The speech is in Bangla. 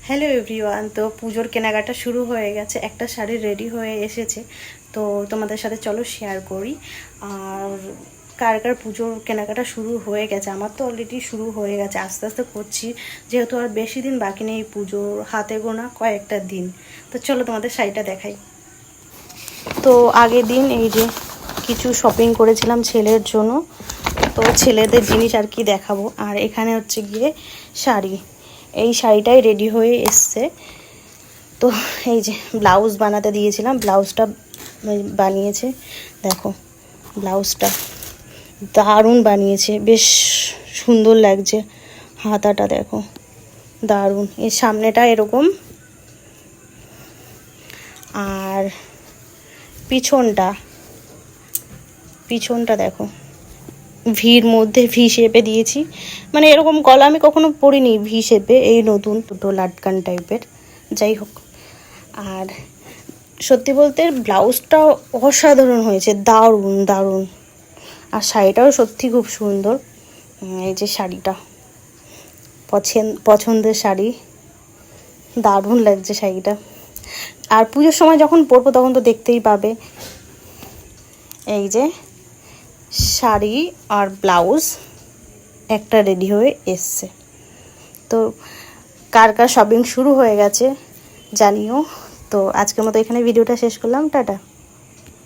হ্যালো এভরিওয়ান, তো পুজোর কেনাকাটা শুরু হয়ে গেছে। একটা শাড়ি রেডি হয়ে এসেছে, তো তোমাদের সাথে চলো শেয়ার করি। আর কার কার পুজোর কেনাকাটা শুরু হয়ে গেছে? আমার তো অলরেডি শুরু হয়ে গেছে, আস্তে আস্তে করছি, যেহেতু আর বেশি দিন বাকি নেই পুজোর, হাতে গোনা কয়েকটা দিন। তো চলো তোমাদের শাড়িটা দেখাই। তো আগের দিন এই যে কিছু শপিং করেছিলাম ছেলের জন্য, তো ছেলেদের জিনিস আর কি দেখাবো। আর এখানে হচ্ছে গিয়ে শাড়ি, এই শাড়িটাই রেডি হয়ে এসছে। তো এই যে ব্লাউজ বানাতে দিয়েছিলাম, ব্লাউজটা বানিয়েছে। দেখো ব্লাউজটা দারুণ বানিয়েছে, বেশ সুন্দর লাগছে। হাতাটা দেখো দারুণ, এর সামনেটা এরকম, আর পিছনটা পিছনটা দেখো ভির মধ্যে ভি শেপে দিয়েছি। মানে এরকম গলা আমি কখনো পরিনি ভি শেপে, এই নতুন দুটো লাটকান টাইপের। যাই হোক, আর সত্যি বলতে ব্লাউজটা অসাধারণ হয়েছে, দারুণ দারুণ। আর শাড়িটাও সত্যি খুব সুন্দর। এই যে শাড়িটা পছন্দের শাড়ি, দারুণ লাগছে শাড়িটা। আর পুজোর সময় যখন পরবো তখন তো দেখতেই পাবে। এই যে শাড়ি আর ব্লাউজ একটা রেডি হয়ে এসছে। তো কার কার শপিং শুরু হয়ে গেছে জানিও। তো আজকের মতো এখানে ভিডিওটা শেষ করলাম, টাটা।